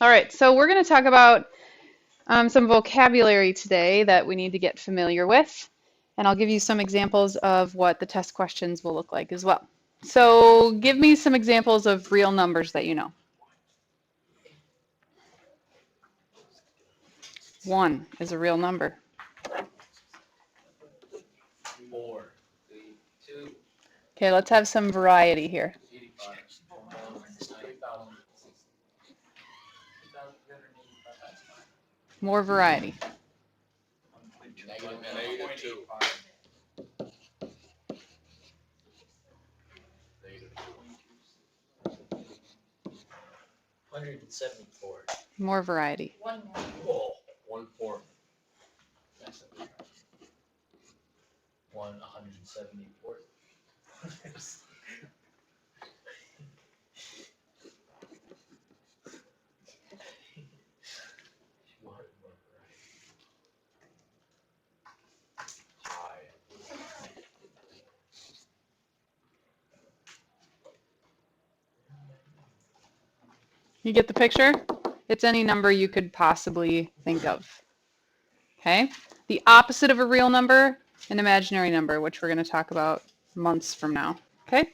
All right, so we're going to talk about some vocabulary today that we need to get familiar with, and I'll give you some examples of what the test questions will look like as well. So give me some examples of real numbers that you know. 1 is a real number. 4, 3, 2. Okay, let's have some variety here. 85. More variety. Negative 2. 174. More variety. 1 more. Whoa. 1/4. 174. You get the picture? It's any number you could possibly think of. Okay? The opposite of a real number, an imaginary number, which we're going to talk about months from now. Okay?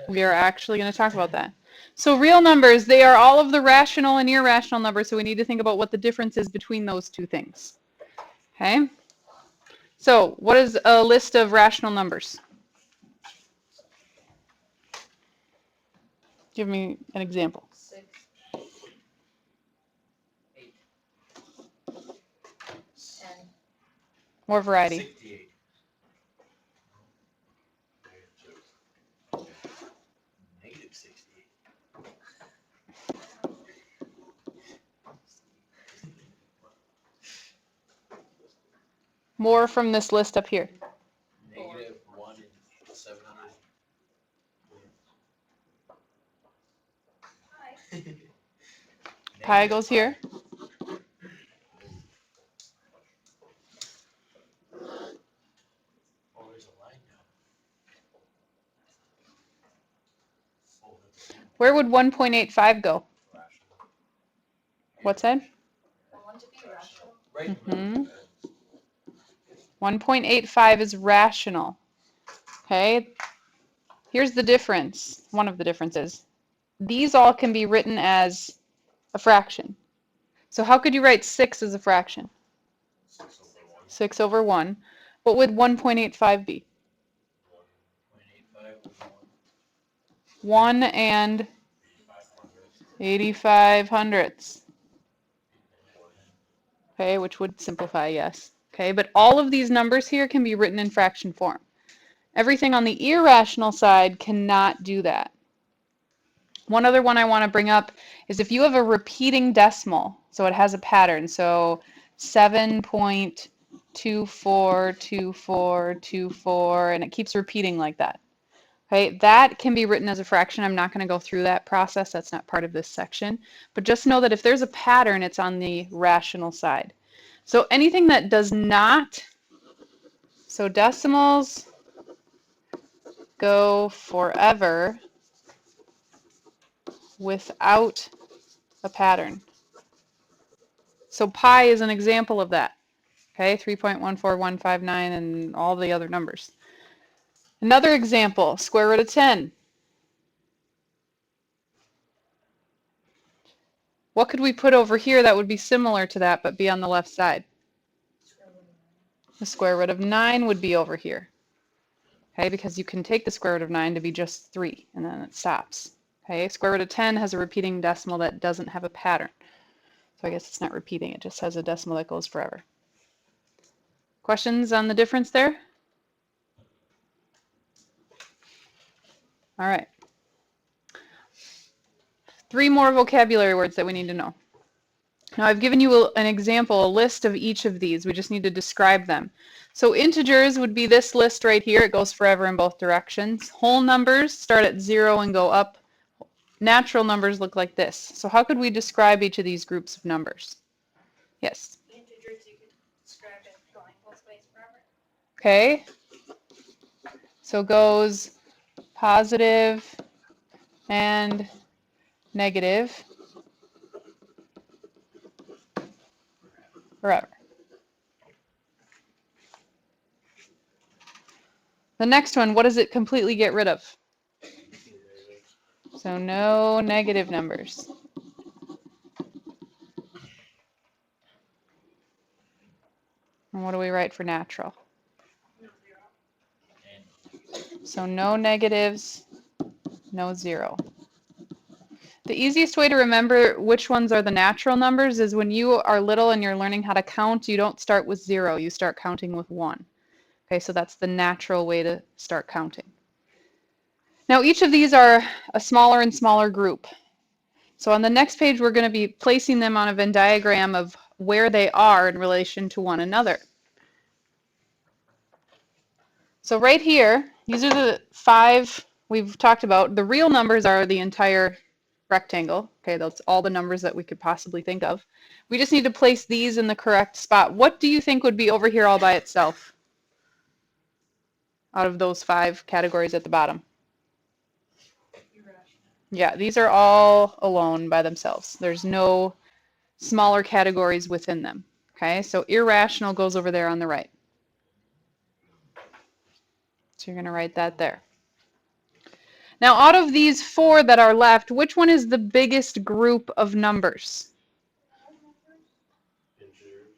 We are actually going to talk about that. So real numbers, they are all of the rational and irrational numbers, so we need to think about what the difference is between those two things. Okay? So what is a list of rational numbers? Give me an example. 6, 8, 10, More variety. 68. Negative 68. More from this list up here. Negative 1 and 700. Pi goes here. Oh, there's a line now. Oh, that's Where would 1.85 go? rational. What's that? I want to be rational. Right. Mhm. 1.85 is rational. Okay? Here's the difference. One of the differences. These all can be written as a fraction. So how could you write 6 as a fraction? 6/1. 6 over 1. What would 1.85 be? 1.85 was 1 and 85 hundredths. Okay, which would simplify, yes. Okay, but all of these numbers here can be written in fraction form. Everything on the irrational side cannot do that. One other one I want to bring up is if you have a repeating decimal, so it has a pattern, so 7.242424, and it keeps repeating like that. Okay, that can be written as a fraction. I'm not going to go through that process. That's not part of this section. But just know that if there's a pattern, it's on the rational side. So anything that does not, so decimals go forever without a pattern. So pi is an example of that. Okay, 3.14159 and all the other numbers. Another example, square root of 10. What could we put over here that would be similar to that but be on the left side? The square root of 9 would be over here. Okay, because you can take the square root of 9 to be just 3 and then it stops. Okay, square root of 10 has a repeating decimal that doesn't have a pattern. So I guess it's not repeating, it just has a decimal that goes forever. Questions on the difference there? All right. 3 more vocabulary words that we need to know. Now I've given you an example, a list of each of these. We just need to describe them. So integers would be this list right here. It goes forever in both directions. Whole numbers start at 0 and go up. Natural numbers look like this. So how could we describe each of these groups of numbers? Yes? Integers you could describe as going both ways forever. Okay. So goes positive and negative. forever. The next one, what does it completely get rid of? So no negative numbers. And what do we write for natural? So no negatives, no zero. The easiest way to remember which ones are the natural numbers is when you are little and you're learning how to count, you don't start with 0, you start counting with 1. Okay, so that's the natural way to start counting. Now each of these are a smaller and smaller group. So on the next page we're going to be placing them on a Venn diagram of where they are in relation to one another. So right here, these are the 5 we've talked about. The real numbers are the entire rectangle. Okay, that's all the numbers that we could possibly think of. We just need to place these in the correct spot. What do you think would be over here all by itself out of those 5 categories at the bottom? Yeah, these are all alone by themselves. There's no smaller categories within them. Okay, so irrational goes over there on the right. So you're going to write that there. Now, out of these 4 that are left, which one is the biggest group of numbers? Integers.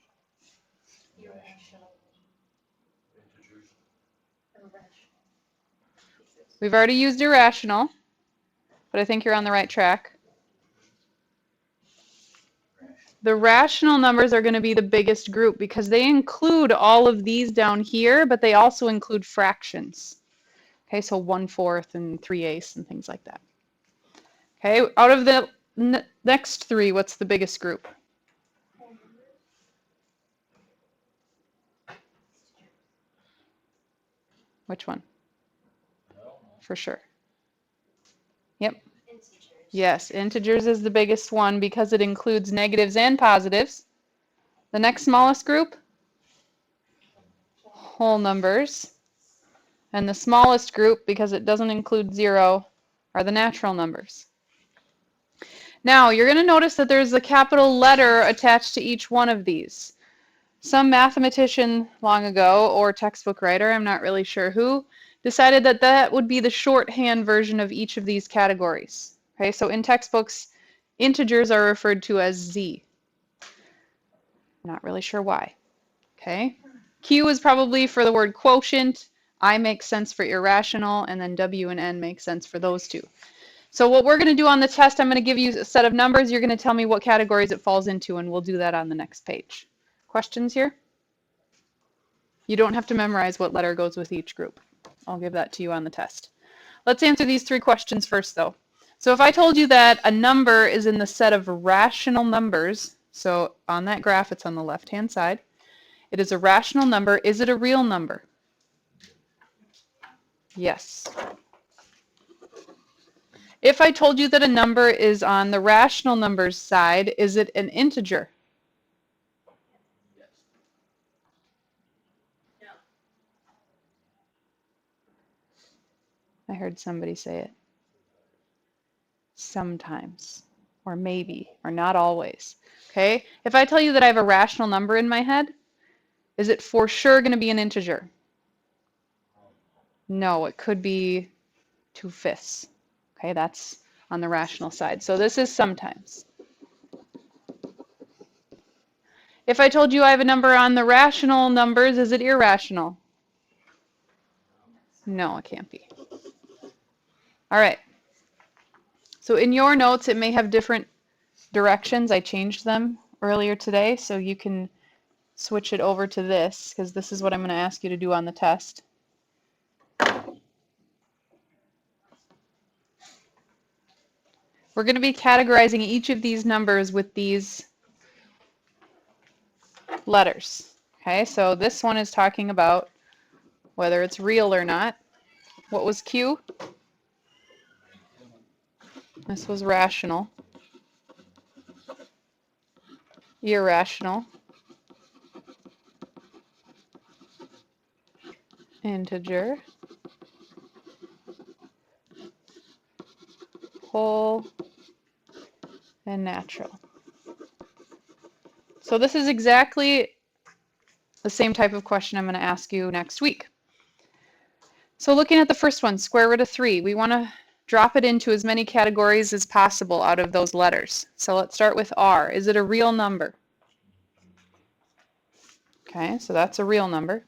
We've already used irrational, but I think you're on the right track. The rational numbers are going to be the biggest group because they include all of these down here, but they also include fractions. Okay, so 1/4 and 3/8 and things like that. Okay, out of the next 3, what's the biggest group? Which one? For sure. Yep. Yes, integers is the biggest one because it includes negatives and positives. The next smallest group? Whole numbers. And the smallest group, because it doesn't include 0, are the natural numbers. Now, you're going to notice that there's a capital letter attached to each one of these. Some mathematician long ago, or textbook writer, I'm not really sure who, decided that that would be the shorthand version of each of these categories. Okay, so in textbooks, integers are referred to as Z. Not really sure why. Okay, Q is probably for the word quotient, I makes sense for irrational, and then W and N make sense for those two. So what we're going to do on the test, I'm going to give you a set of numbers. You're going to tell me what categories it falls into, and we'll do that on the next page. Questions here? You don't have to memorize what letter goes with each group. I'll give that to you on the test. Let's answer these 3 questions first, though. So if I told you that a number is in the set of rational numbers, so on that graph, it's on the left-hand side, it is a rational number. Is it a real number? Yes. If I told you that a number is on the rational numbers side, is it an integer? I heard somebody say it. Sometimes, or maybe, or not always. Okay? If I tell you that I have a rational number in my head, is it for sure going to be an integer? No, it could be 2/5. Okay, that's on the rational side. So this is sometimes. If I told you I have a number on the rational numbers, is it irrational? No, it can't be. All right. So in your notes, it may have different directions. I changed them earlier today, so you can switch it over to this, because this is what I'm going to ask you to do on the test. We're going to be categorizing each of these numbers with these letters. Okay, so this one is talking about whether it's real or not. What was Q? This was rational. Irrational. Integer. Whole. And natural. So So this is exactly the same type of question I'm going to ask you next week. So looking at the first one, square root of 3, we want to drop it into as many categories as possible out of those letters. So let's start with R. Is it a real number? Okay, so that's a real number.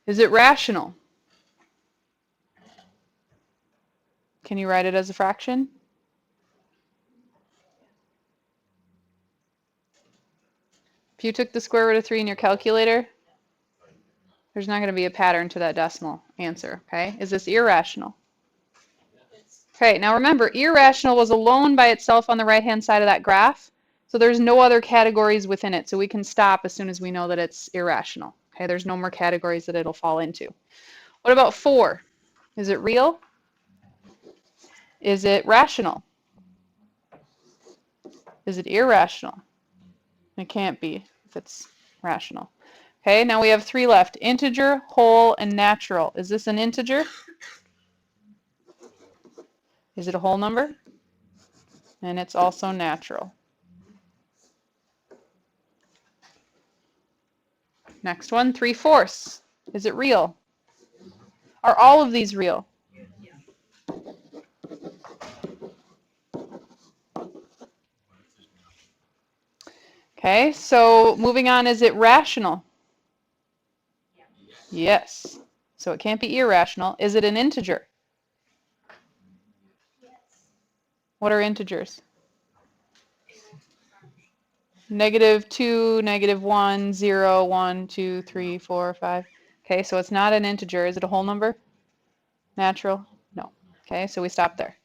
Is it rational? Can you write it as a fraction? If you took the square root of 3 in your calculator, there's not going to be a pattern to that decimal answer, okay? Is this irrational? Okay, now remember, irrational was alone by itself on the right-hand side of that graph, so there's no other categories within it, so we can stop as soon as we know that it's irrational. Okay, there's no more categories that it'll fall into. What about 4? Is it real? Is it rational? Is it irrational? It can't be if it's rational. Okay, now we have 3 left. Integer, whole, and natural. Is this an integer? Is it a whole number? And it's also natural. Next one, 3/4. Is it real? Are all of these real? Okay, so moving on, is it rational? Yes. So it can't be irrational. Is it an integer? What are integers? -2, -1, 0, 1, 2, 3, 4, 5. Okay, so it's not an integer. Is it a whole number? Natural? No. Okay, so we stop there.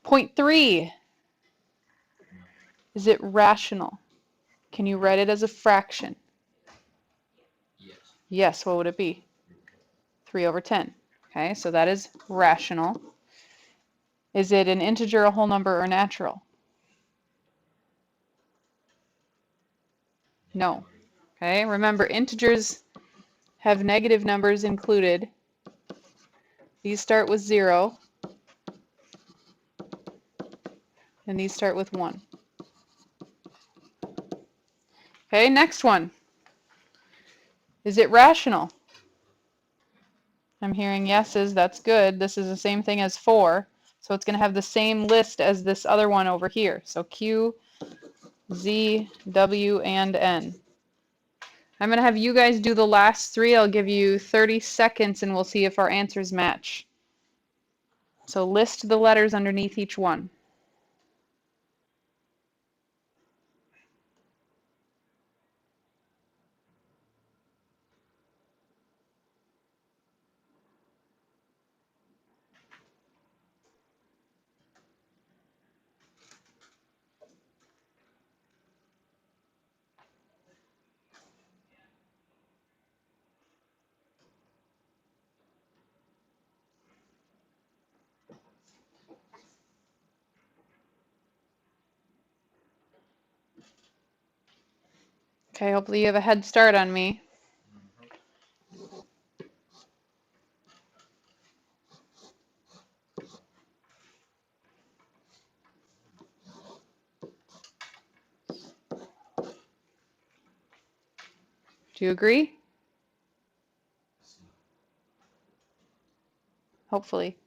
Point 3. Is it rational? Can you write it as a fraction? Yes. Yes, what would it be? 3/10. Okay, so that is rational. Is it an integer, a whole number, or natural? No. Okay, remember integers have negative numbers included. These start with 0, and these start with 1. Okay, next one. Is it rational? I'm hearing yeses, that's good. This is the same thing as 4, so it's going to have the same list as this other one over here. So Q, Z, W, and N. I'm going to have you guys do the last 3. I'll give you 30 seconds and we'll see if our answers match. So list the letters underneath each one. Okay, hopefully you have a head start on me. Do you agree? Hopefully.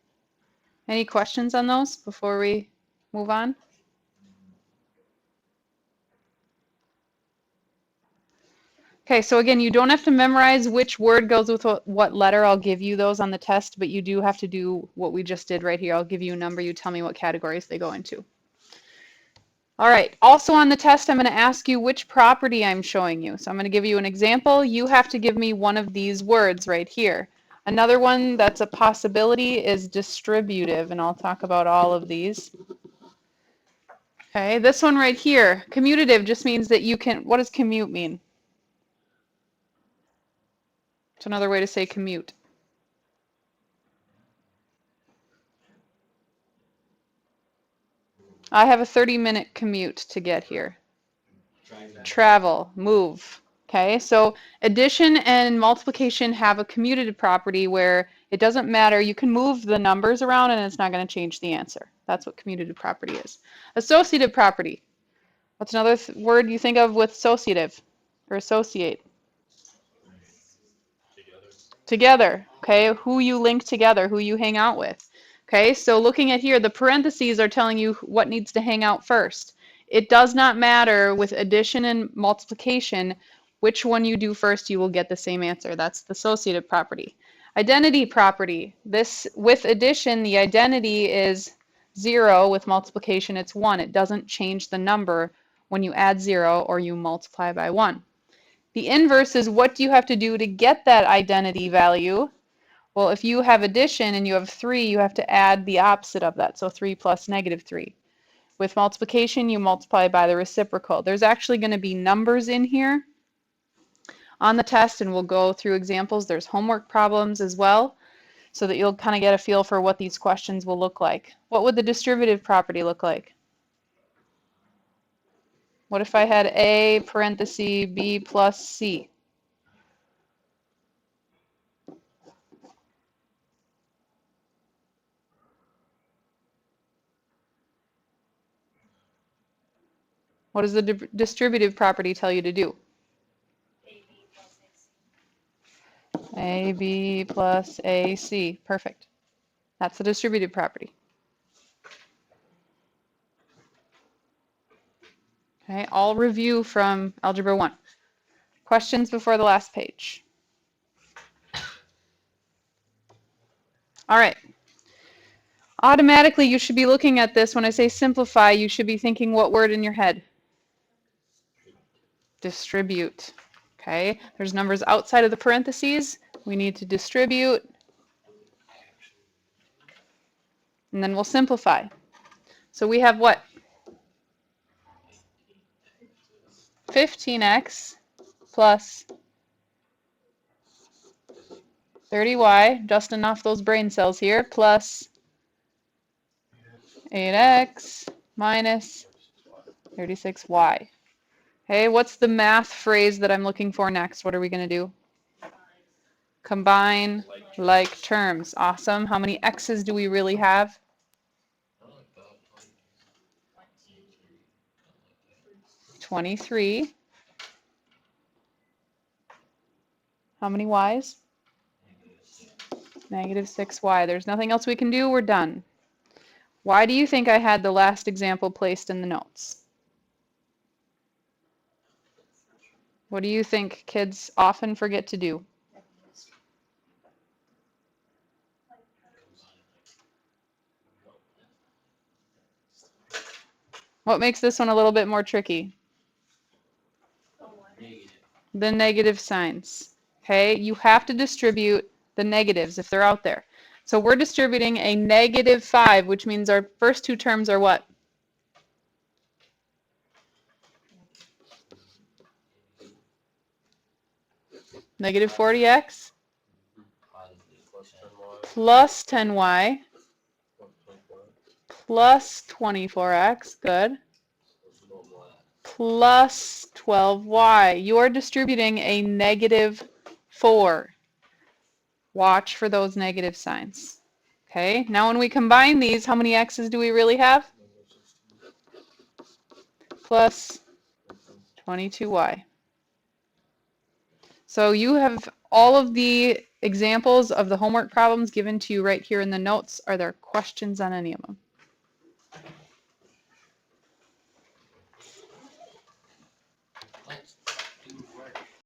Any questions on those before we move on? Okay, so again, you don't have to memorize which word goes with what letter. I'll give you those on the test, but you do have to do what we just did right here. I'll give you a number, you tell me what categories they go into. All right, also on the test, I'm going to ask you which property I'm showing you. So I'm going to give you an example. You have to give me one of these words right here. Another one that's a possibility is distributive, and I'll talk about all of these. Okay, this one right here, commutative, just means that you can, what does commute mean? It's another way to say commute. I have a 30-minute commute to get here. Travel, move. Okay, so addition and multiplication have a commutative property where it doesn't matter. You can move the numbers around and it's not going to change the answer. That's what commutative property is. Associative property. What's another word you think of with associative or associate? Together, okay? Who you link together, who you hang out with. Okay, so looking at here, the parentheses are telling you what needs to hang out first. It does not matter with addition and multiplication, which one you do first, you will get the same answer. That's the associative property. Identity property. This, with addition, the identity is 0. With multiplication, it's 1. It doesn't change the number when you add 0 or you multiply by 1. The inverse is what do you have to do to get that identity value? Well, if you have addition and you have 3, you have to add the opposite of that, so 3 plus negative 3. With multiplication, you multiply by the reciprocal. There's actually going to be numbers in here on the test, and we'll go through examples. There's homework problems as well, so that you'll kind of get a feel for what these questions will look like. What would the distributive property look like? What if I had A parenthesis B plus C? What does the distributive property tell you to do? AB plus AC. Perfect. That's the distributive property. Okay, all review from Algebra 1. Questions before the last page? All right. Automatically, you should be looking at this. When I say simplify, you should be thinking what word in your head? Distribute. Okay, there's numbers outside of the parentheses. We need to distribute. And then we'll simplify. So we have what? 15x plus 30y, dusting off those brain cells here, plus 8x minus 36y. Okay, what's the math phrase that I'm looking for next? What are we going to do? Combine like terms. Awesome. How many x's do we really have? 23. How many y's? Negative 6y. There's nothing else we can do. We're done. Why do you think I had the last example placed in the notes? What do you think kids often forget to do? What makes this one a little bit more tricky? The negative signs. Okay, you have to distribute the negatives if they're out there. So we're distributing a negative 5, which means our first two terms are what? Negative 40x plus 10y plus 24x, good, plus 12y. You are distributing a negative 4. Watch for those negative signs. Okay, now when we combine these, how many x's do we really have? Plus 22y. So you have all of the examples of the homework problems given to you right here in the notes. Are there questions on any of them?